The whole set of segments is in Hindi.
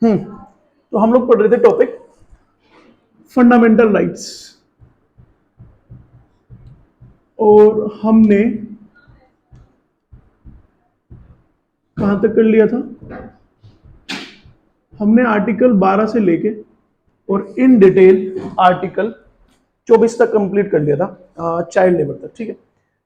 तो हम लोग पढ़ रहे थे टॉपिक फंडामेंटल राइट्स, और हमने कहां तक कर लिया था? हमने आर्टिकल 12 से लेके और इन डिटेल आर्टिकल 24 तक कंप्लीट कर लिया था, चाइल्ड लेबर तक। ठीक है,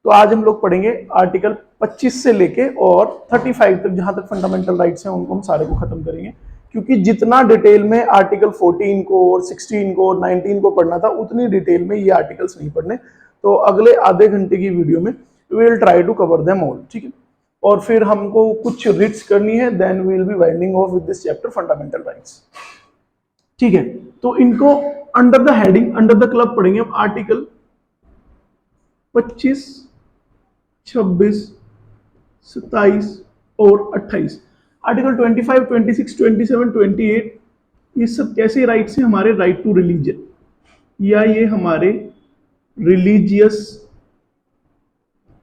तो आज हम लोग पढ़ेंगे आर्टिकल 25 से लेके और 35 तक, जहां तक फंडामेंटल राइट्स हैं उनको हम सारे को खत्म करेंगे, क्योंकि जितना डिटेल में आर्टिकल 14 को और 16 को और 19 को पढ़ना था, उतनी डिटेल में ये आर्टिकल्स नहीं पढ़ने। तो अगले आधे घंटे की वीडियो में we will try to cover them all. ठीक है, और फिर हमको कुछ रिट्स करनी है, then we will be winding off with this chapter fundamental rights. ठीक है, तो इनको under the heading, under the club पढ़ेंगे हम। आर्टिकल 25, 26, 27 और 28। आर्टिकल 25, 26, 27, 28 ये सब कैसे राइट्स हैं? हमारे राइट टू रिलीजन, या ये हमारे रिलीजियस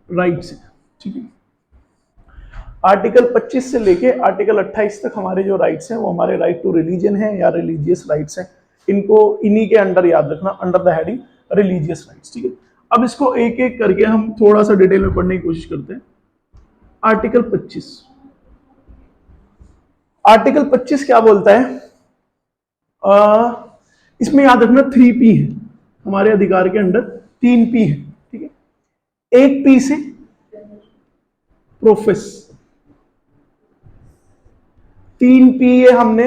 राइट्स हैं। ठीक है, आर्टिकल 25 से लेके आर्टिकल 28 तक हमारे जो राइट्स हैं वो हमारे राइट टू रिलीजन है या रिलीजियस राइट्स हैं। इनको इन्हीं के अंडर याद रखना, under the heading religious rights. ठीक है, अब इसको एक एक करके हम थोड़ा सा डिटेल में पढ़ने की कोशिश करते हैं। आर्टिकल 25, आर्टिकल 25 क्या बोलता है? इसमें याद रखना 3P है, हमारे अधिकार के अंडर 3P है। ठीक है, एक P से प्रोफेस, 3P ये हमने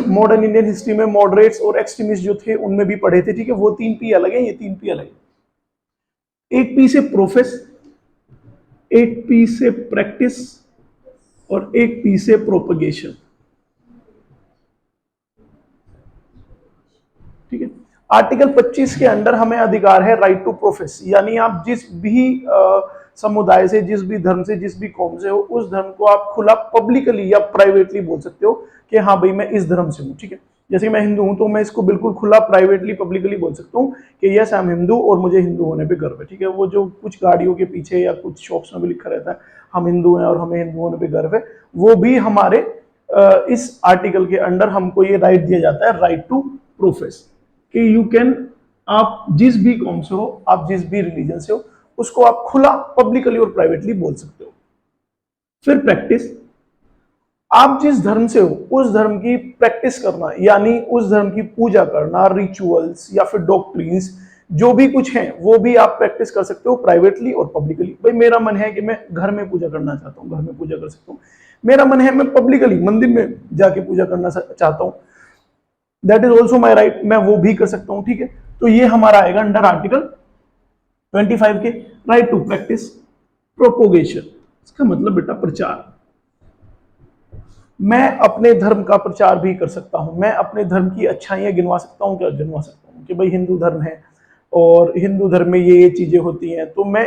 मॉडर्न इंडियन हिस्ट्री में मॉडरेट्स और एक्सट्रीमिस्ट जो थे उनमें भी पढ़े थे। ठीक है, वो 3P अलग है, ये 3P अलग है। एक P से प्रोफेस, एक P से प्रैक्टिस और एक P से प्रोपगेशन। ठीक है, आर्टिकल 25 के अंडर हमें अधिकार है राइट टू प्रोफेस, यानी आप जिस भी समुदाय से, जिस भी धर्म से, जिस भी कौम से हो, उस धर्म को आप खुला पब्लिकली या प्राइवेटली बोल सकते हो कि हाँ भाई मैं इस धर्म से हूँ। ठीक है, जैसे मैं हिंदू हूं तो मैं इसको बिल्कुल खुला प्राइवेटली पब्लिकली बोल सकता हूँ कि यस आई एम हिंदू और मुझे हिंदू होने पे गर्व है। ठीक है, वो जो कुछ गाड़ियों के पीछे या कुछ शॉप्स में भी लिखा रहता है हम हिंदू हैं और हमें हिंदू होने पे गर्व है, वो भी हमारे इस आर्टिकल के अंडर हमको ये राइट दिया जाता है, राइट टू प्रोफेस, कि यू कैन, आप जिस भी कौम से हो, आप जिस भी रिलीजन से हो, उसको आप खुला पब्लिकली और प्राइवेटली बोल सकते हो। फिर प्रैक्टिस, आप जिस धर्म से हो उस धर्म की प्रैक्टिस करना, यानी उस धर्म की पूजा करना, रिचुअल्स या फिर डॉक्ट्रिन्स जो भी कुछ है वो भी आप प्रैक्टिस कर सकते हो प्राइवेटली और पब्लिकली। भाई मेरा मन है कि मैं घर में पूजा करना चाहता हूँ, घर में पूजा कर सकता हूँ। मेरा मन है मैं पब्लिकली मंदिर में जाके पूजा करना चाहता हूँ, that is also my right, मैं वो भी कर सकता हूँ। ठीक है, तो ये हमारा आएगा अंडर आर्टिकल 25 के राइट टू प्रैक्टिस प्रोपोगेशन। इसका मतलब बेटा प्रचार, मैं अपने धर्म का प्रचार भी कर सकता हूं, मैं अपने धर्म की अच्छाइयां गिनवा सकता हूं, क्या गिनवा सकता हूं कि भाई हिंदू धर्म है और हिंदू धर्म में ये चीजें होती हैं, तो मैं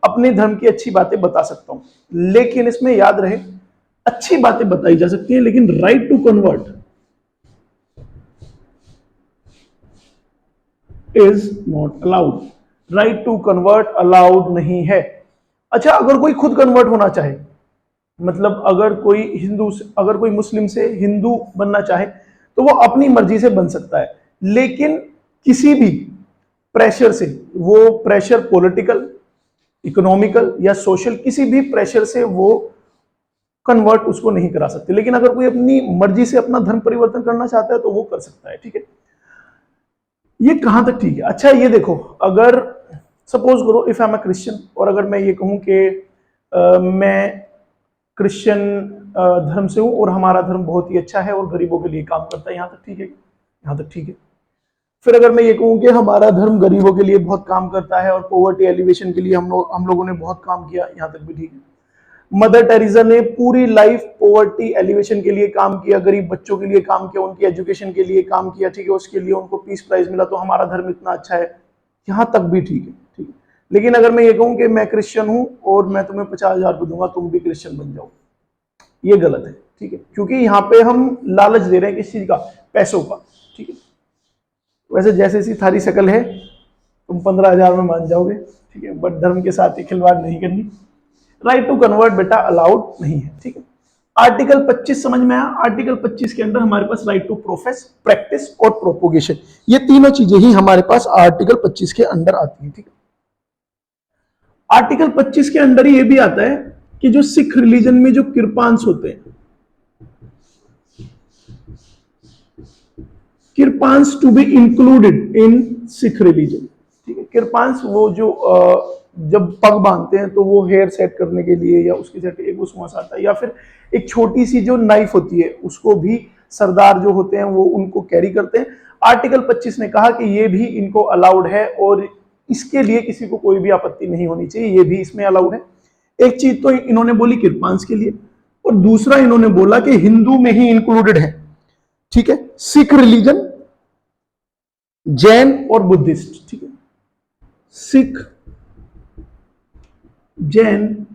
अपने धर्म की अच्छी बातें बता सकता हूं। लेकिन इसमें याद रहे, अच्छी बातें बताई जा सकती हैं, लेकिन right to convert is not allowed. Right to convert allowed नहीं है। अच्छा, अगर कोई खुद कन्वर्ट होना चाहे, मतलब अगर कोई हिंदू से, अगर कोई मुस्लिम से हिंदू बनना चाहे तो वो अपनी मर्जी से बन सकता है, लेकिन किसी भी प्रेशर से, वो प्रेशर पॉलिटिकल, इकोनॉमिकल या सोशल, किसी भी प्रेशर से वो कन्वर्ट उसको नहीं करा सकते। लेकिन अगर कोई अपनी मर्जी से अपना धर्म परिवर्तन करना चाहता है तो वो कर सकता है। ठीक है, ये कहां तक ठीक है? अच्छा ये देखो, अगर सपोज करो if I am a Christian, और अगर मैं ये कहूं कि मैं क्रिश्चियन धर्म से हूं और हमारा धर्म बहुत ही अच्छा है और गरीबों के लिए काम करता है, यहां तक ठीक है? यहां तक ठीक है। फिर अगर मैं ये कहूं कि हमारा धर्म गरीबों के लिए बहुत काम करता है और पॉवर्टी एलिवेशन के लिए हम लोगों ने बहुत काम किया, यहां तक भी ठीक है। मदर टेरेसा ने पूरी लाइफ पॉवर्टी एलिवेशन के लिए काम किया, गरीब बच्चों के लिए काम किया, उनकी एजुकेशन के लिए काम किया। ठीक है, उसके लिए उनको पीस प्राइज मिला, तो हमारा धर्म इतना अच्छा है, यहां तक भी ठीक है। ठीक है, लेकिन अगर मैं ये कहूं कि मैं क्रिश्चियन हूं और मैं तुम्हें 50,000 दूंगा, तुम भी क्रिश्चियन बन जाओ, ये गलत है। ठीक है, क्योंकि यहाँ पे हम लालच दे रहे हैं किस चीज का? पैसों का। ठीक है, वैसे जैसे सी थारी शक्ल है तुम 15,000 में मान जाओगे। ठीक है, बट धर्म के साथ ही खिलवाड़ नहीं करनी। राइट टू कन्वर्ट बेटा अलाउड नहीं है। ठीक है, आर्टिकल 25 समझ में आया? आर्टिकल 25 के अंदर हमारे पास राइट टू प्रोफेस, प्रैक्टिस और प्रोपोगेशन, ये तीनों चीजें ही हमारे पास आर्टिकल 25 के अंदर आती हैं। ठीक है, आर्टिकल 25 के अंदर ही ये भी आता है कि जो सिख रिलीजन में जो किरपांस होते हैं, kirpans to be included in Sikh religion. ठीक है, किरपांस वो जो जब पग बांधते हैं तो वो हेयर सेट करने के लिए या उसके सेट एक उसमें आता है, या फिर एक छोटी सी जो नाइफ होती है उसको भी सरदार जो होते हैं वो उनको कैरी करते हैं। आर्टिकल 25 ने कहा कि ये भी इनको अलाउड है और इसके लिए किसी को कोई भी आपत्ति नहीं होनी चाहिए, ये भी इसमें अलाउड है। एक चीज तो इन्होंने बोली किरपांस के लिए, और दूसरा इन्होंने बोला कि हिंदू में ही इंक्लूडेड है। ठीक है, सिख रिलीजन, जैन और बुद्धिस्ट। ठीक है, सिख, जैन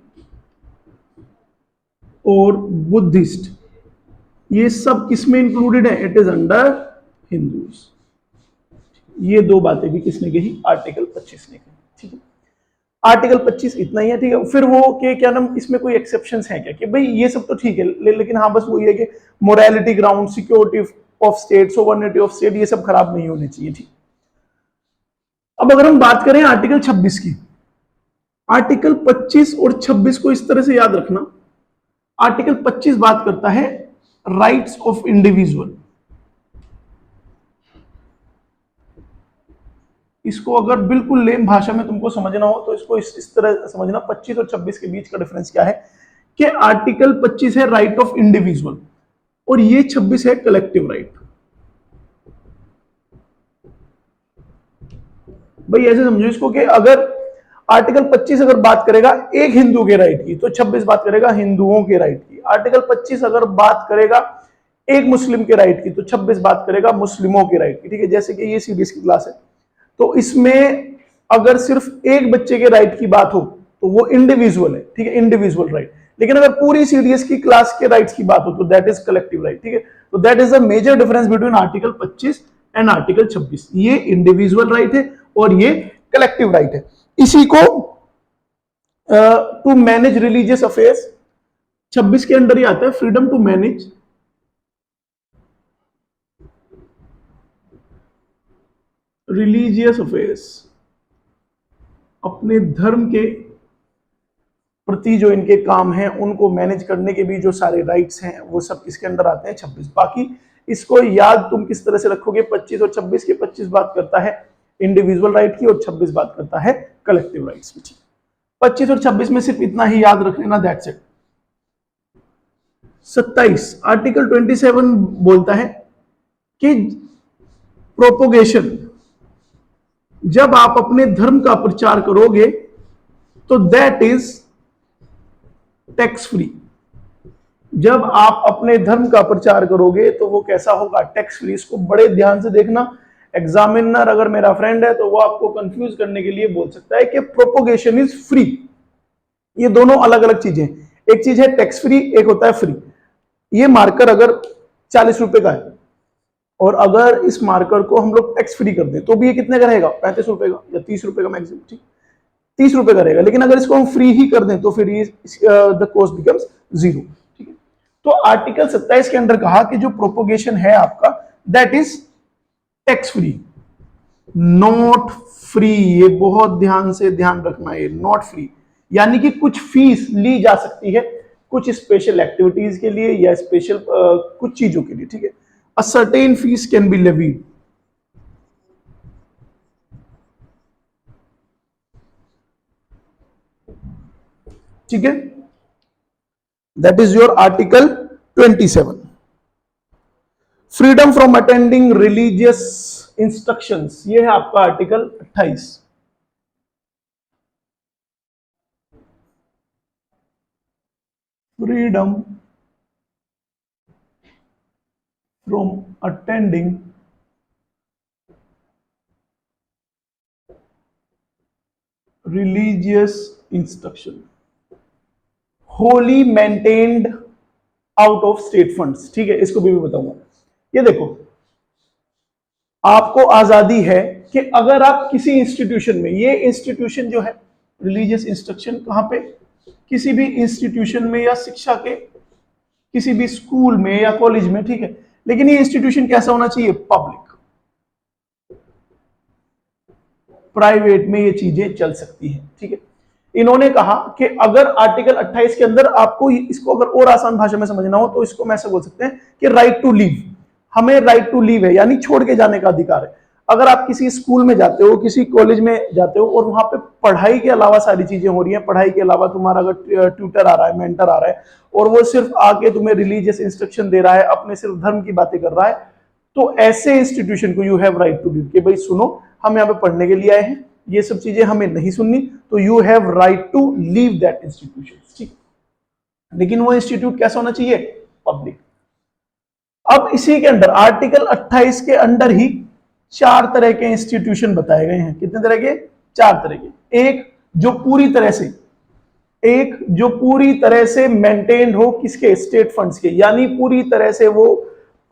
और बुद्धिस्ट, ये सब किसमें इंक्लूडेड है? It is under Hindus. ये दो बातें भी किसने कही? आर्टिकल 25 ने कही। ठीक है, आर्टिकल 25 इतना ही है। ठीक है, फिर वो के क्या नाम, इसमें कोई एक्सेप्शंस हैं क्या कि भाई ये सब तो ठीक है, लेकिन हाँ बस वो ये कि morality ground, security of state, sovereignty of state, ये सब खराब नहीं होने चाहिए। ठीक, अब अगर हम बात करें आर्टिकल 26 की, आर्टिकल 25 और 26 को इस तरह से याद रखना। आर्टिकल 25 बात करता है राइट्स ऑफ इंडिविजुअल। इसको अगर बिल्कुल लेम भाषा में तुमको समझना हो तो इसको इस तरह समझना, 25 और 26 के बीच का डिफरेंस क्या है कि आर्टिकल 25 है राइट ऑफ इंडिविजुअल और ये 26 है कलेक्टिव राइट। भाई ऐसे समझो इसको कि अगर आर्टिकल 25 अगर बात करेगा एक हिंदू के राइट की तो 26 बात करेगा हिंदुओं के राइट की। आर्टिकल 25 अगर बात करेगा एक मुस्लिम के राइट की तो 26 बात करेगा मुस्लिमों के राइट की। ठीक है, जैसे कि ये सीडीएस की क्लास है तो इसमें अगर सिर्फ एक बच्चे के राइट की बात हो तो वो इंडिविजुअल है। ठीक है, इंडिविजुअल राइट। लेकिन अगर पूरी सीडीएस की क्लास के राइट्स की बात हो तो दैट इज कलेक्टिव राइट। ठीक है, तो that is a major difference between article 25 and article 26। ये इंडिविजुअल राइट है और ये कलेक्टिव राइट है। इसी को टू मैनेज रिलीजियस अफेयर्स 26 के अंदर ही आता है, freedom to manage religious affairs. अपने धर्म के प्रति जो इनके काम हैं उनको मैनेज करने के भी जो सारे राइट्स हैं वो सब इसके अंदर आते हैं 26। बाकी इसको याद तुम किस तरह से रखोगे, 25 और 26 के 25 बात करता है इंडिविजुअल राइट की और 26 बात करता है कलेक्टिव राइट्स की। ठीक, 25 और 26 में सिर्फ इतना ही याद रख लेना, दैट्स इट। 27 आर्टिकल 27 बोलता है कि प्रोपोगेशन, जब आप अपने धर्म का प्रचार करोगे तो दैट इज टैक्स फ्री। जब आप अपने धर्म का प्रचार करोगे तो वो कैसा होगा? Tax free. इसको बड़े ध्यान से देखना, एग्जामिनर अगर मेरा फ्रेंड है तो वो आपको कंफ्यूज करने के लिए बोल सकता है कि प्रोपोगेशन इज फ्री। ये दोनों अलग अलग चीजें, एक चीज है टैक्स फ्री, एक होता है फ्री। ये मार्कर अगर 40 रुपए का है और अगर इस मार्कर को हम लोग टैक्स फ्री कर दें तो भी ये कितने का रहेगा? 35 रुपए का या 30 रुपए का मैक्सिमम। ठीक, 30 रुपए का रहेगा। लेकिन अगर इसको हम फ्री ही कर दें तो फिर ये द कॉस्ट बिकम्स 0। ठीक है, तो आर्टिकल 27 के अंदर कहा कि जो प्रोपोगेशन है आपका that is tax free, not free. ये बहुत ध्यान से ध्यान रखना है, नॉट फ्री यानी कि कुछ फीस ली जा सकती है कुछ स्पेशल एक्टिविटीज के लिए या स्पेशल कुछ चीजों के लिए। ठीक है, a certain fees can be levied. ठीक है, that is your article 27। Freedom from attending religious instructions, ये है आपका article 28। Freedom from attending religious instruction wholly maintained out of state funds. ठीक है, इसको भी बताऊंगा। ये देखो, आपको आजादी है कि अगर आप किसी इंस्टीट्यूशन में, ये इंस्टीट्यूशन जो है रिलीजियस इंस्ट्रक्शन कहां पे, किसी भी इंस्टीट्यूशन में या शिक्षा के किसी भी स्कूल में या कॉलेज में, ठीक है। लेकिन ये इंस्टीट्यूशन कैसा होना चाहिए? पब्लिक। प्राइवेट में ये चीजें चल सकती हैं, ठीक है। इन्होंने कहा कि अगर आर्टिकल 28 के अंदर आपको इसको अगर और आसान भाषा में समझना हो तो इसको हम ऐसे बोल सकते हैं कि राइट टू लीव, हमें राइट टू लीव है, यानी छोड़ के जाने का अधिकार है। अगर आप किसी स्कूल में जाते हो, किसी कॉलेज में जाते हो और वहां पे पढ़ाई के अलावा सारी चीजें हो रही हैं, पढ़ाई के अलावा तुम्हारा अगर ट्यूटर आ रहा है, मेंटर आ रहा है और वो सिर्फ आके तुम्हें रिलीजियस इंस्ट्रक्शन दे रहा है, अपने सिर्फ धर्म की बातें कर रहा है, तो ऐसे इंस्टीट्यूशन को you have right to leave, कि भाई सुनो, हम यहाँ पे पढ़ने के लिए आए हैं, ये सब चीजें हमें नहीं सुननी, तो you have right to leave that institution, ठीक। लेकिन वो इंस्टीट्यूट कैसा होना चाहिए? पब्लिक। अब इसी के अंदर आर्टिकल 28 के अंदर ही 4 तरह के इंस्टीट्यूशन बताए गए हैं। कितने तरह के? 4 तरह के। एक जो पूरी तरह से मेंटेन्ड हो, किसके? स्टेट फंड्स के, यानी पूरी तरह से वो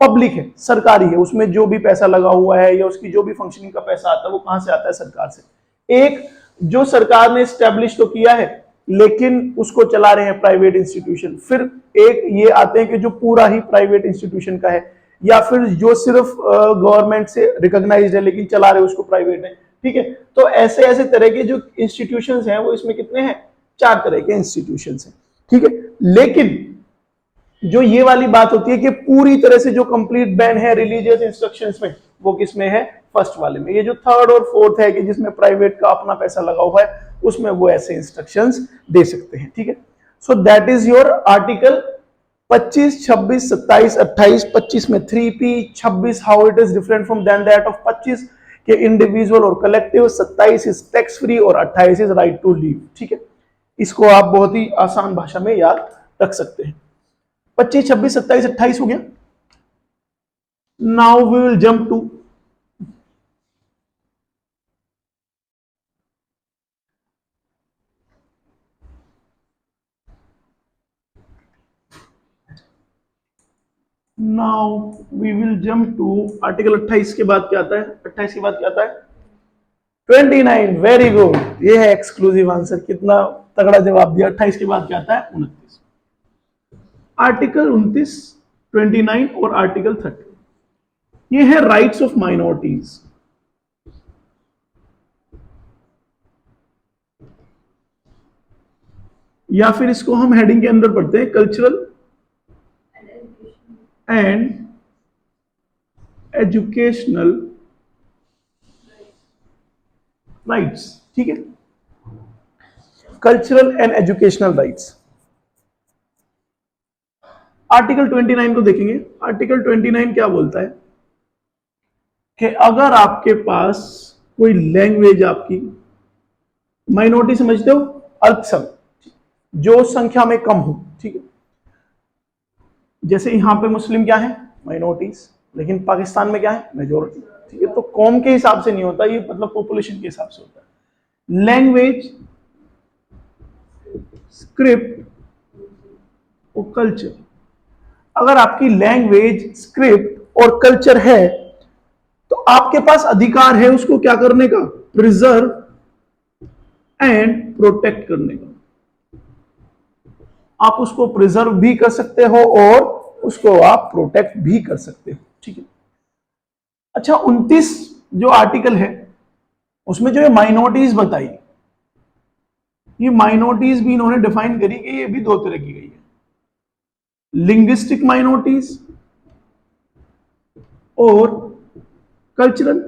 पब्लिक है, सरकारी है, उसमें जो भी पैसा लगा हुआ है या उसकी जो भी फंक्शनिंग का पैसा आता है वो कहां से आता है? सरकार से। एक जो सरकार ने स्टैब्लिश तो किया है लेकिन उसको चला रहे हैं प्राइवेट इंस्टीट्यूशन। फिर एक ये आते हैं कि जो पूरा ही प्राइवेट इंस्टीट्यूशन का है, या फिर जो सिर्फ गवर्नमेंट से रिकॉग्नाइज्ड है लेकिन चला रहे उसको प्राइवेट है, ठीक है। तो ऐसे ऐसे तरह के जो इंस्टीट्यूशंस हैं वो इसमें कितने हैं? 4 तरह के इंस्टीट्यूशंस हैं, ठीक है। लेकिन जो ये वाली बात होती है कि पूरी तरह से जो कंप्लीट बैन है रिलीजियस इंस्ट्रक्शंस में, वो किसमें है? फर्स्ट वाले में। ये जो थर्ड और फोर्थ है कि जिसमें प्राइवेट का अपना पैसा लगा हुआ है, उसमें वो ऐसे इंस्ट्रक्शंस दे सकते हैं, ठीक है। So that is your article 25, 26, 27, 28। 25 में 3P, 26 how it is different from then that of 25 के इंडिविजुअल और कलेक्टिव, 27 इज टैक्स फ्री और 28 इज राइट टू लीव, ठीक है। इसको आप बहुत ही आसान भाषा में याद रख सकते हैं। 25, 26, 27, 28 हो गया। Now we will jump to article 28 के बाद क्या आता है? 28 के बाद क्या आता है? 29। वेरी गुड, ये है एक्सक्लूसिव आंसर। कितना तगड़ा जवाब दिया। 28 के बाद क्या आता है? 29। आर्टिकल 29, 29 और आर्टिकल 30, ये है राइट्स ऑफ माइनॉरिटीज। या फिर इसको हम हेडिंग के अंदर पढ़ते हैं, कल्चरल एंड एजुकेशनल राइट्स, ठीक है। Cultural and educational rights. Article 29 को देखेंगे। आर्टिकल 29 क्या बोलता है कि अगर आपके पास कोई लैंग्वेज, आपकी माइनॉरिटी समझते हो, अल्पसंख्यक, जो संख्या में कम हो, ठीक है। जैसे यहां पे मुस्लिम क्या है? माइनॉरिटीज, लेकिन पाकिस्तान में क्या है? मेजोरिटी, ठीक है। तो कौम के हिसाब से नहीं होता ये, मतलब पॉपुलेशन के हिसाब से होता है। लैंग्वेज, स्क्रिप्ट और कल्चर। अगर आपकी लैंग्वेज, स्क्रिप्ट और कल्चर है तो आपके पास अधिकार है उसको क्या करने का? प्रिजर्व एंड प्रोटेक्ट करने का। आप उसको प्रिजर्व भी कर सकते हो और उसको आप प्रोटेक्ट भी कर सकते हो, ठीक है। अच्छा, 29 जो आर्टिकल है उसमें जो ये माइनॉरिटीज बताई, ये माइनॉरिटीज भी इन्होंने डिफाइन करी कि ये भी 2 तरह की गई है। लिंग्विस्टिक माइनॉरिटीज और कल्चरल,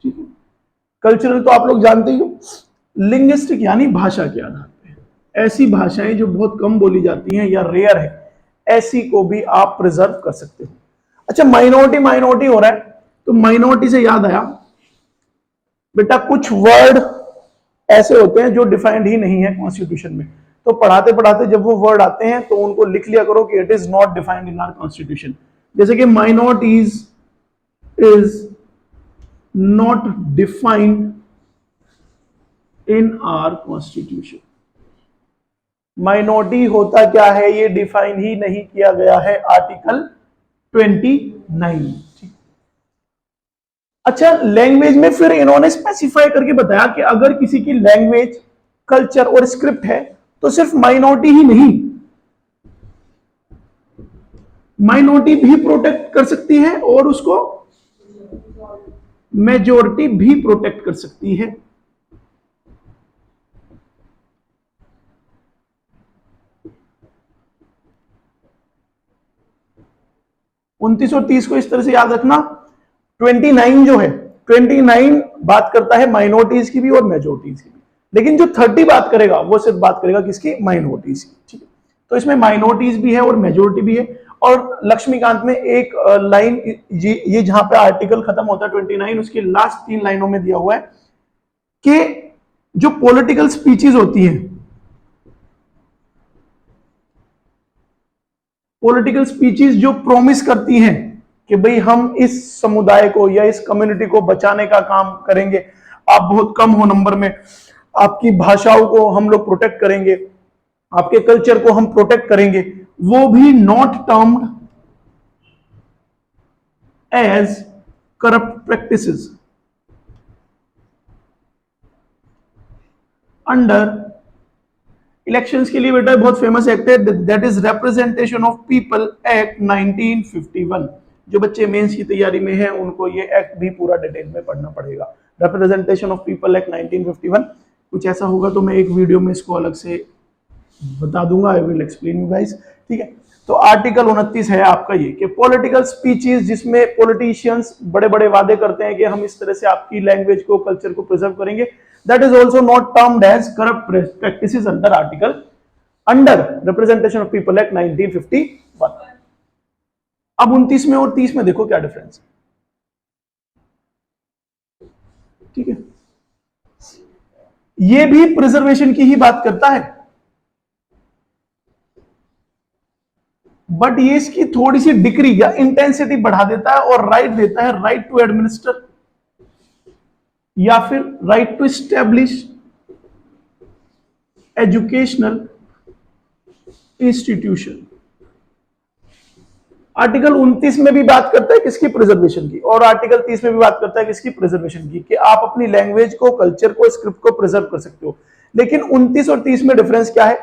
ठीक है। कल्चरल तो आप लोग जानते ही हो। लिंग्विस्टिक यानी भाषा के आधार पे, ऐसी भाषाएं जो बहुत कम बोली जाती हैं या रेयर है, ऐसी को भी आप प्रिजर्व कर सकते हो। अच्छा, माइनॉरिटी हो रहा है तो माइनॉरिटी से याद आया बेटा, कुछ वर्ड ऐसे होते हैं जो डिफाइंड ही नहीं है कॉन्स्टिट्यूशन में। तो पढ़ाते पढ़ाते जब वो वर्ड आते हैं तो उनको लिख लिया करो कि it is not defined in our constitution. जैसे कि minorities is not defined in our constitution. Minority होता क्या है ये डिफाइन ही नहीं किया गया है आर्टिकल 29। अच्छा, लैंग्वेज में फिर इन्होंने स्पेसिफाई करके बताया कि अगर किसी की लैंग्वेज, कल्चर और स्क्रिप्ट है तो सिर्फ माइनॉरिटी ही नहीं, माइनॉरिटी भी प्रोटेक्ट कर सकती है और उसको मेजोरिटी भी प्रोटेक्ट कर सकती है। 29 और 30 को इस तरह से याद रखना। 29 जो है, 29 बात करता है माइनॉरिटीज की भी और मेजोरिटीज की भी, लेकिन जो 30 बात करेगा वो सिर्फ बात करेगा किसकी, माइनॉरिटीज की। ठीक है, तो इसमें माइनॉरिटीज भी है और मेजोरिटी भी है। और लक्ष्मीकांत में एक लाइन, ये जहां पे आर्टिकल खत्म होता है 29, उसकी लास्ट 3 लाइनों में दिया हुआ है कि जो पॉलिटिकल स्पीचेस होती हैं, पॉलिटिकल स्पीचेस जो प्रॉमिस करती हैं कि भाई हम इस समुदाय को या इस कम्युनिटी को बचाने का काम करेंगे, आप बहुत कम हो नंबर में, आपकी भाषाओं को हम लोग प्रोटेक्ट करेंगे, आपके कल्चर को हम प्रोटेक्ट करेंगे, वो भी not termed as corrupt practices under elections के लिए बेटा बहुत फेमस एक्ट है, that is representation of people act 1951। जो बच्चे मेंस की तैयारी में हैं उनको ये एक्ट भी पूरा डिटेल में पढ़ना पड़ेगा। रिप्रेजेंटेशन ऑफ पीपल एक्ट 1951, कुछ ऐसा होगा तो मैं एक वीडियो में इसको अलग से बता दूंगा, I will explain you guys. ठीक है, तो आर्टिकल 29 है आपका ये कि पॉलिटिकल स्पीचेस जिसमें पॉलिटिशियंस बड़े बड़े वादे करते हैं कि हम इस तरह से आपकी लैंग्वेज को, कल्चर को प्रिजर्व करेंगे, that is also not termed as corrupt practices under article, under representation of people act 1951। अब 29 में और 30 में देखो क्या डिफरेंस है। ठीक है, ये भी प्रिजर्वेशन की ही बात करता है, बट ये इसकी थोड़ी सी डिग्री या इंटेंसिटी बढ़ा देता है और राइट देता है, राइट टू एडमिनिस्टर या फिर right to establish educational institution. Article 29 में भी बात करता है किसकी, प्रिजर्वेशन की, और आर्टिकल 30 में भी बात करता है किसकी, प्रिजर्वेशन की, कि आप अपनी लैंग्वेज को, कल्चर को, स्क्रिप्ट को प्रिजर्व कर सकते हो। लेकिन 29 और 30 में डिफरेंस क्या है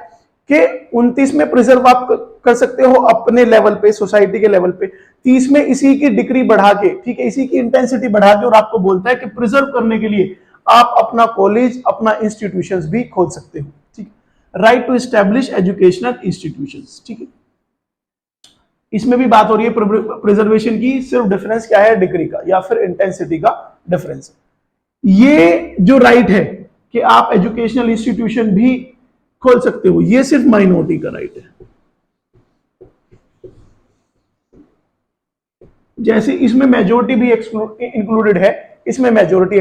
कि 29 में प्रिजर्व आप कर सकते हो अपने लेवल पे, सोसाइटी के लेवल पे, 30 में इसी की डिग्री बढ़ा के, ठीक है, इसी की इंटेंसिटी बढ़ा के और आपको बोलता है कि प्रिजर्व करने के लिए आप अपना कॉलेज, अपना इंस्टीट्यूशंस भी खोल सकते हो। ठीक है, right to establish educational institutions. ठीक है, इसमें भी बात हो रही है प्रिजर्वेशन की, सिर्फ डिफरेंस क्या है, डिग्री का या फिर इंटेंसिटी का डिफरेंस। ये जो राइट है कि आप एजुकेशनल इंस्टीट्यूशन भी खोल सकते हो, ये सिर्फ माइनॉरिटी का राइट है। जैसे इसमें मेजोरिटी भी इंक्लूडेड है, इसमें मेजोरिटी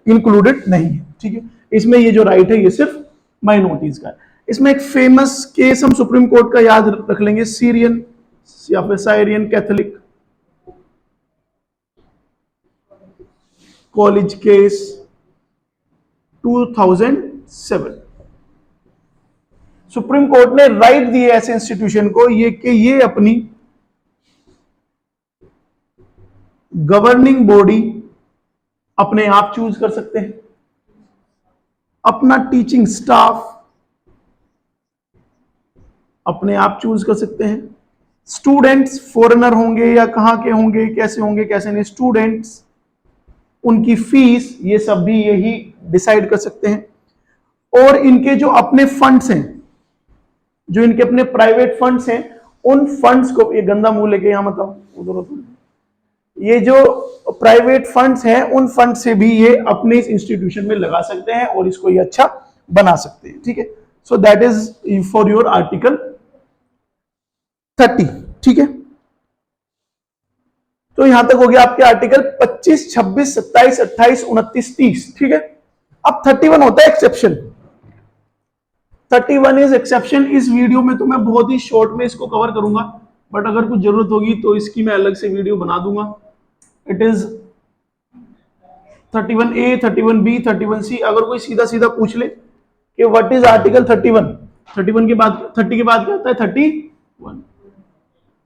इंक्लूडेड नहीं है। ठीक है, इसमें ये जो राइट है ये सिर्फ माइनॉरिटीज का है। इसमें एक फेमस केस हम सुप्रीम कोर्ट का याद रख लेंगे, सीरियन या फिर Syrian Catholic college case 2007। Supreme Court ने राइट दिए ऐसे इंस्टीट्यूशन को ये कि ये अपनी गवर्निंग बॉडी अपने आप चूज कर सकते हैं, अपना टीचिंग स्टाफ अपने आप चूज कर सकते हैं, स्टूडेंट्स फॉरेनर होंगे या कहां के होंगे, कैसे नहीं, स्टूडेंट्स, उनकी फीस, ये सब भी यही डिसाइड कर सकते हैं। और इनके जो अपने फंड्स हैं, जो इनके अपने प्राइवेट फंड्स हैं, उन फंड्स को, ये गंदा मुंह लेके यहां मतलब उधर, ये जो प्राइवेट फंड्स हैं उन फंड से भी ये अपने इस इंस्टीट्यूशन में लगा सकते हैं और इसको ये अच्छा बना सकते हैं। ठीक है, so that is for your article 30। ठीक है, तो यहां तक हो गया आपके आर्टिकल 25, 26, 27, 28, 29, 30। ठीक है, अब 31 होता है एक्सेप्शन। 31 is exception. इस वीडियो में तो मैं बहुत ही शॉर्ट में इसको कवर करूंगा, बट अगर कुछ जरूरत होगी तो इसकी मैं अलग से वीडियो बना दूंगा। It is 31A, 31B, 31C। अगर कोई सीधा सीधा पूछ ले कि व्हाट इज आर्टिकल 31, 31 के बाद 30 के बाद क्या आता है 31।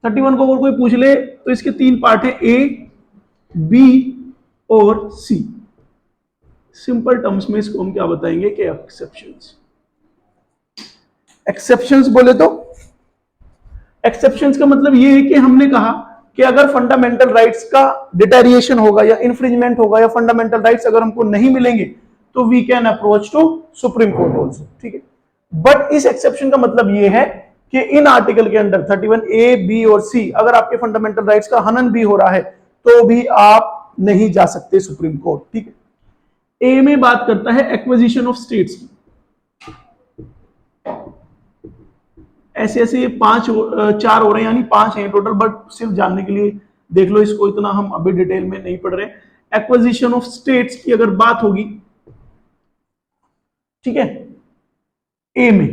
31 को अगर कोई पूछ ले तो इसके 3 पार्ट है, A, B और C। सिंपल टर्म्स में इसको हम क्या बताएंगे कि एक्सेप्शंस। एक्सेप्शंस बोले तो एक्सेप्शंस का मतलब ये है कि हमने कहा कि अगर फंडामेंटल राइट्स का डिटेरिएशन होगा या इन्फ्रिंजमेंट होगा या फंडामेंटल राइट्स अगर हमको नहीं मिलेंगे तो we can approach to supreme court also, ठीक है। बट इस एक्सेप्शन का मतलब ये है कि इन आर्टिकल के अंडर 31 ए, बी और सी अगर आपके फंडामेंटल राइट्स का हनन भी हो रहा है तो भी आप नहीं जा सकते सुप्रीम कोर्ट, ठीक है। ए में बात करता है एक्विजिशन ऑफ स्टेट्स की। ऐसे ऐसे ये चार हो रहे हैं, यानी 5 हैं टोटल, बट सिर्फ जानने के लिए देख लो इसको, इतना हम अभी डिटेल में नहीं पढ़ रहे। एक्विजिशन ऑफ स्टेट्स की अगर बात होगी, ठीक है, ए में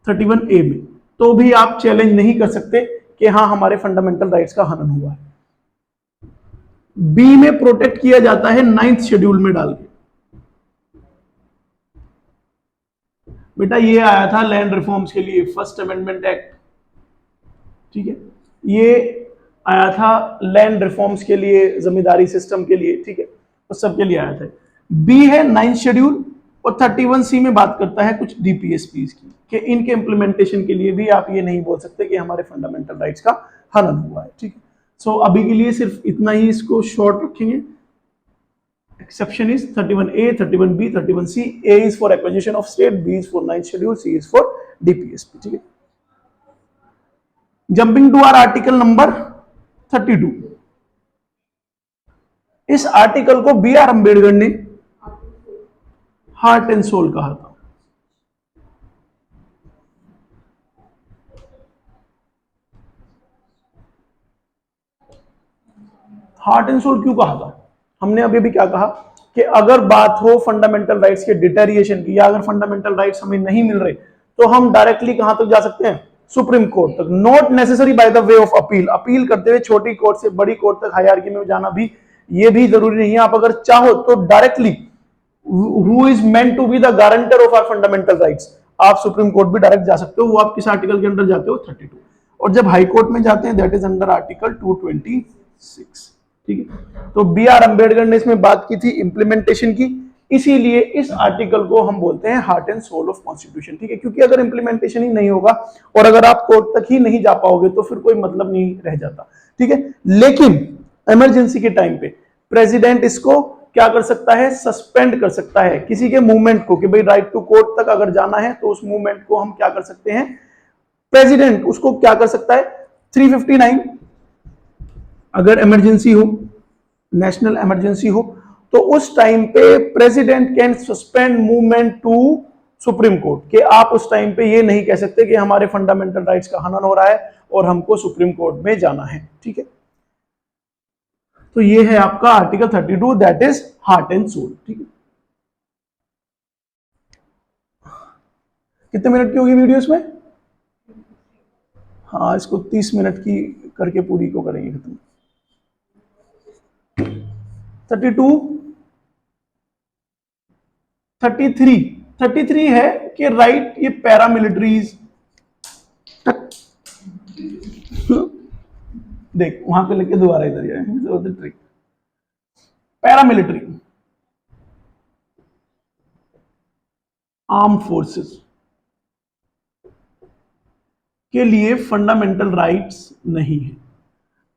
31 ए में, तो भी आप चैलेंज नहीं कर सकते कि हाँ हमारे फंडामेंटल राइट्स का हनन हुआ है। बी में प्रोटेक्ट किया जाता है 9th शेड्यूल में डाल के। बेटा ये आया था लैंड रिफॉर्म्स के लिए, फर्स्ट अमेंडमेंट एक्ट, ठीक है, ये आया था लैंड रिफॉर्म्स के लिए, जमींदारी सिस्टम के लिए, ठीक है, तो सबके लिए आया था। बी है 9th शेड्यूल और 31 सी में बात करता है कुछ डीपीएसपीज की, कि इनके इंप्लीमेंटेशन के लिए भी आप ये नहीं बोल सकते कि हमारे फंडामेंटल राइट्स का हनन हुआ है, ठीक है। सो अभी के लिए सिर्फ इतना ही इसको शॉर्ट रखेंगे। Exception is 31A, 31B, 31C. A is for acquisition of state, B is for 9th schedule, C is for DPSP, ठीक है। Jumping to our article number 32. इस आर्टिकल को बी आर अम्बेडकर ने हार्ट एंड सोल कहा था। हार्ट एंड सोल क्यों कहा था? हमने अभी भी क्या कहा कि अगर बात हो फंडामेंटल राइट्स के डिटेरिएशन की, या अगर फंडामेंटल राइट्स हमें नहीं मिल रहे तो हम डायरेक्टली कहां तक जा सकते हैं? सुप्रीम कोर्ट तक। Not necessary by the way of appeal, appeal करते हुए छोटी कोर्ट से बड़ी कोर्ट तक हायरार्की में जाना भी ये भी जरूरी नहीं है। आप अगर चाहो तो directly who is meant to be the guarantor of our fundamental rights, आप सुप्रीम कोर्ट भी डायरेक्ट जा सकते हो। वो आप किस आर्टिकल के अंडर जाते हो? 32। और जब हाई कोर्ट में जाते हैं दैट इज अंडर आर्टिकल 226, ठीक है। तो बी आर अम्बेडकर ने इसमें बात की थी इंप्लीमेंटेशन की, इसीलिए इस आर्टिकल को हम बोलते हैं heart and soul of constitution, ठीक है। क्योंकि अगर इंप्लीमेंटेशन ही नहीं होगा और अगर आप कोर्ट तक ही नहीं जा पाओगे तो फिर कोई मतलब नहीं रह जाता, ठीक है। लेकिन इमरजेंसी के टाइम पे प्रेसिडेंट इसको क्या कर सकता है? सस्पेंड कर सकता है किसी के मूवमेंट को, कि भाई राइट टू कोर्ट तक अगर जाना है तो उस मूवमेंट को हम क्या कर सकते हैं? प्रेसिडेंट उसको क्या कर सकता है? 359, अगर इमरजेंसी हो, नेशनल इमरजेंसी हो, तो उस टाइम पे president can suspend movement to supreme court, कि आप उस टाइम पे ये नहीं कह सकते कि हमारे फंडामेंटल राइट्स का हनन हो रहा है और हमको सुप्रीम कोर्ट में जाना है, ठीक है। तो ये है आपका article 32, that is heart and soul, ठीक है। कितने मिनट की होगी वीडियो इसमें? हाँ, इसको 30 मिनट की करके पूरी को करेंगे खत्म। 32, 33 है कि राइट, ये पैरामिलिट्रीज, देख वहां पे लेके दोबारा इधर जाए। पैरामिलिट्री आर्म फोर्सेस के लिए फंडामेंटल राइट्स नहीं है।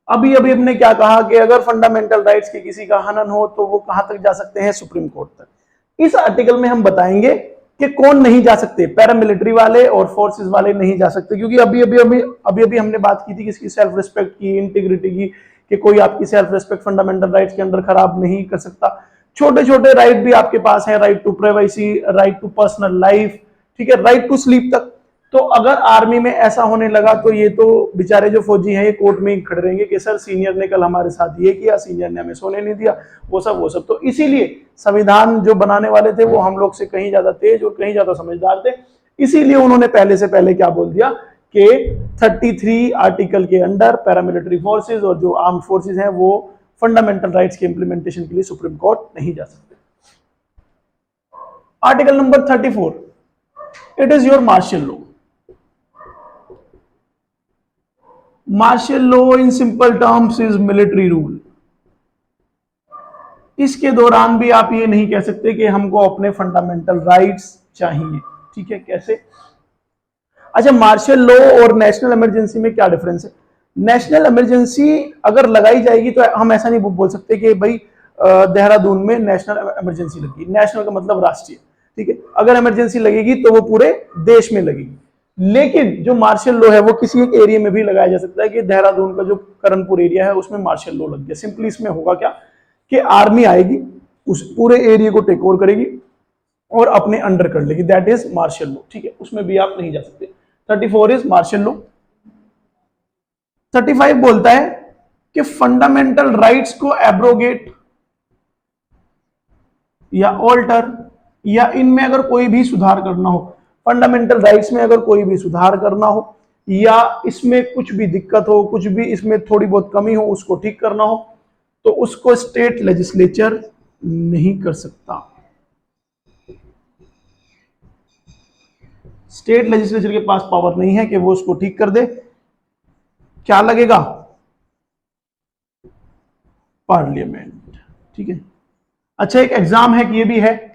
अभी अभी हमने क्या कहा कि अगर फंडामेंटल राइट्स के किसी का हनन हो तो वो कहां तक जा सकते हैं? सुप्रीम कोर्ट तक। इस आर्टिकल में हम बताएंगे कि कौन नहीं जा सकते, पैरामिलिट्री वाले और फोर्सेस वाले नहीं जा सकते, क्योंकि अभी हमने बात की थी किसकी? सेल्फ रिस्पेक्ट की, इंटीग्रिटी की, कि कोई आपकी सेल्फ रिस्पेक्ट फंडामेंटल राइट्स के अंदर खराब नहीं कर सकता। छोटे छोटे राइट भी आपके पास है, right to privacy, right to personal life, ठीक है, राइट टू स्लीप तक। तो अगर आर्मी में ऐसा होने लगा तो ये तो बेचारे जो फौजी हैं ये कोर्ट में ही खड़े रहेंगे कि सर सीनियर ने कल हमारे साथ ये किया, सीनियर ने हमें सोने नहीं दिया, वो सब। तो इसीलिए संविधान जो बनाने वाले थे वो हम लोग से कहीं ज्यादा तेज और कहीं ज्यादा समझदार थे, इसीलिए उन्होंने पहले से पहले क्या बोल दिया कि 33 आर्टिकल के अंडर पैरामिलिट्री फोर्सेज और जो आर्म्ड फोर्सेज हैं वो फंडामेंटल राइट्स के इंप्लीमेंटेशन के लिए सुप्रीम कोर्ट नहीं जा सकते। Article number 34, it is your martial law. Martial law in simple terms is military rule. इसके दौरान भी आप ये नहीं कह सकते कि हमको अपने फंडामेंटल राइट्स चाहिए, ठीक है। कैसे? अच्छा, मार्शल लॉ और नेशनल इमरजेंसी में क्या डिफरेंस है? नेशनल इमरजेंसी अगर लगाई जाएगी तो हम ऐसा नहीं बोल सकते कि भाई देहरादून में नेशनल इमरजेंसी लगी। नेशनल का मतलब राष्ट्रीय, ठीक है। अगर इमरजेंसी लगेगी तो वो पूरे देश में लगेगी। लेकिन जो मार्शल लॉ है वो किसी एक एरिया में भी लगाया जा सकता है कि देहरादून का जो करणपुर एरिया है उसमें मार्शल लॉ लग गया। सिंपली इसमें होगा क्या कि आर्मी आएगी, उस पूरे एरिया को टेक ओवर करेगी और अपने अंडर कर लेगी, दैट इज मार्शल लॉ, ठीक है। उसमें भी आप नहीं जा सकते। 34 इज मार्शल लॉ। 35 बोलता है कि फंडामेंटल राइट्स को एब्रोगेट या ऑल्टर या इनमें अगर कोई भी सुधार करना हो, फंडामेंटल राइट्स में अगर कोई भी सुधार करना हो या इसमें कुछ भी दिक्कत हो, कुछ भी इसमें थोड़ी बहुत कमी हो, उसको ठीक करना हो, तो उसको स्टेट लेजिस्लेचर नहीं कर सकता। स्टेट लेजिस्लेचर के पास पावर नहीं है कि वो उसको ठीक कर दे। क्या लगेगा? पार्लियामेंट, ठीक है। अच्छा, एक एग्जाम है कि ये भी है,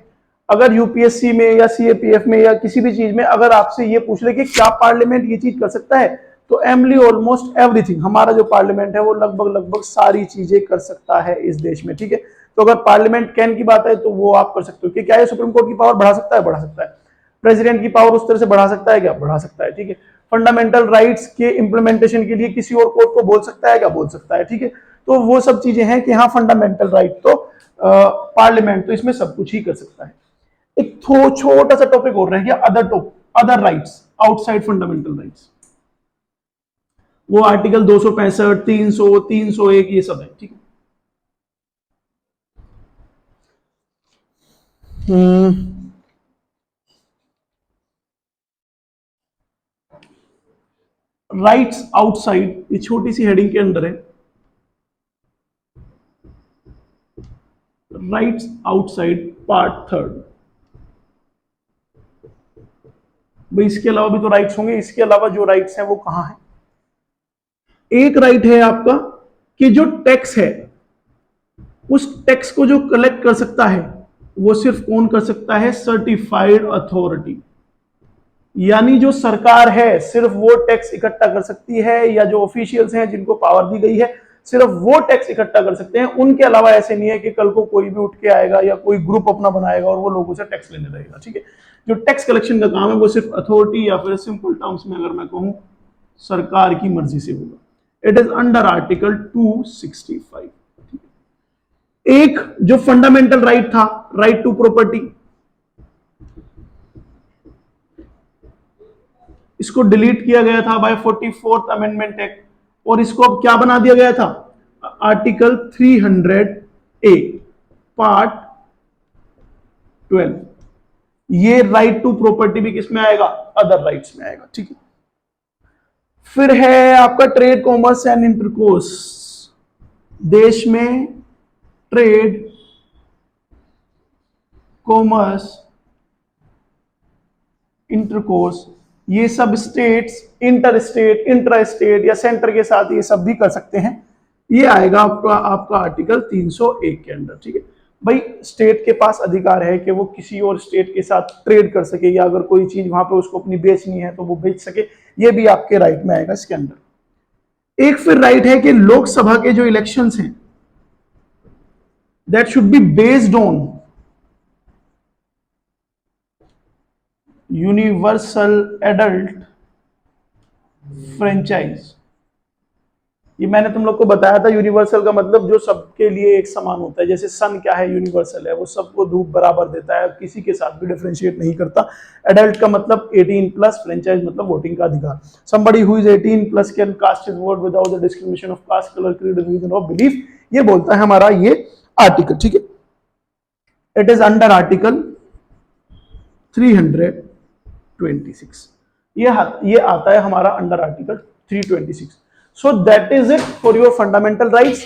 अगर यूपीएससी में या सीएपीएफ में या किसी भी चीज में अगर आपसे ये पूछ ले कि क्या पार्लियामेंट ये चीज कर सकता है, तो एमली ऑलमोस्ट एवरीथिंग, हमारा जो पार्लियामेंट है वो लगभग लगभग सारी चीजें कर सकता है इस देश में, ठीक है। तो अगर पार्लियामेंट कैन की बात है तो वो आप कर सकते हो कि क्या ये सुप्रीम कोर्ट की पावर बढ़ा सकता है? बढ़ा सकता है। प्रेसिडेंट की पावर उस तरह से बढ़ा सकता है क्या? बढ़ा सकता है, ठीक है। फंडामेंटल राइट्स के इंप्लीमेंटेशन के लिए किसी और कोर्ट को बोल सकता है क्या? बोल सकता है, ठीक है। तो वो सब चीजें हैं कि हाँ, फंडामेंटल राइट तो पार्लियामेंट तो इसमें सब कुछ ही कर सकता है। एक छोटा सा टॉपिक और रह गया, other rights outside fundamental rights. वो आर्टिकल 265, 300, 301 ये सब है, ठीक है। राइट्स आउटसाइड, ये छोटी सी हेडिंग के अंदर है, राइट्स आउटसाइड पार्ट 3। भाई इसके अलावा भी तो राइट्स होंगे, इसके अलावा जो राइट्स हैं वो कहां है? एक राइट है आपका कि जो टैक्स है उस टैक्स को जो कलेक्ट कर सकता है वो सिर्फ कौन कर सकता है? Certified authority. यानी जो सरकार है सिर्फ वो टैक्स इकट्ठा कर सकती है, या जो ऑफिशियल्स हैं जिनको पावर दी गई है सिर्फ वो टैक्स इकट्ठा कर सकते हैं। उनके अलावा ऐसे नहीं है कि कल को कोई भी उठ के आएगा या कोई ग्रुप अपना बनाएगा और वो लोगों से टैक्स लेने लगेगा, ठीक है। जो टैक्स कलेक्शन का काम है वो सिर्फ अथॉरिटी या फिर सिंपल टर्म्स में अगर मैं कहूं सरकार की मर्जी से होगा। It is under article 265। एक जो फंडामेंटल राइट था, राइट टू प्रॉपर्टी, इसको डिलीट किया गया था बाय 44th अमेंडमेंट एक्ट और इसको अब क्या बना दिया गया था? Article 300A part 12। ये राइट टू प्रॉपर्टी भी किसमें आएगा? अदर राइट्स में आएगा, ठीक है। फिर है आपका ट्रेड, कॉमर्स एंड इंटरकोर्स। देश में ट्रेड, कॉमर्स, इंटरकोर्स, ये सब states, inter state, intra state या सेंटर के साथ ये सब भी कर सकते हैं। ये आएगा आपका आर्टिकल 301 के अंदर, ठीक है। भाई स्टेट के पास अधिकार है कि वो किसी और स्टेट के साथ ट्रेड कर सके या अगर कोई चीज वहां पे उसको अपनी बेचनी है तो वो बेच सके, ये भी आपके राइट में आएगा इसके अंदर। एक फिर राइट है कि लोकसभा के जो इलेक्शंस हैं that should be based on universal adult franchise. ये मैंने तुम लोग को बताया था, यूनिवर्सल का मतलब जो सबके लिए एक समान होता है। जैसे सन क्या है? यूनिवर्सल है, वो सबको धूप बराबर देता है, किसी के साथ भी डिफरेंशिएट नहीं करता। एडल्ट का मतलब 18+, फ्रेंचाइज मतलब वोटिंग का अधिकार। somebody who is 18+ can cast his vote without the discrimination of caste, colour, creed, religion और बिलीफ। ये बोलता है हमारा ये आर्टिकल, ठीक है। It is under article 326। ये आता है हमारा under article 326। So that is it for your fundamental rights.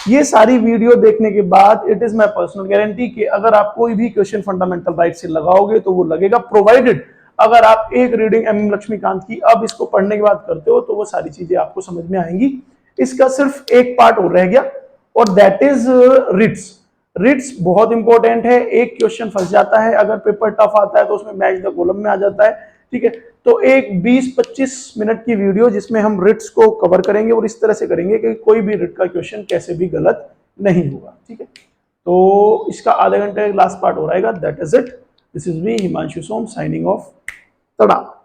ये सारी वीडियो देखने के बाद it is my personal guarantee कि अगर आप कोई भी क्वेश्चन फंडामेंटल राइट से लगाओगे तो वो लगेगा, प्रोवाइडेड अगर आप एक रीडिंग एम लक्ष्मीकांत की अब इसको पढ़ने के बाद करते हो तो वो सारी चीजें आपको समझ में आएंगी। इसका सिर्फ एक पार्ट और रह गया और दैट इज रिट्स। रिट्स बहुत इंपॉर्टेंट है। एक क्वेश्चन फंस जाता है, अगर पेपर टफ आता है तो उसमें मैच द कॉलम में आ जाता है, ठीक है। तो एक 20-25 मिनट की वीडियो जिसमें हम रिट्स को कवर करेंगे और इस तरह से करेंगे कि कोई भी रिट का क्वेश्चन कैसे भी गलत नहीं होगा, ठीक है। तो इसका आधे घंटे लास्ट पार्ट हो रहेगा। That is it. This is me Himanshu Som signing off. तड़ा।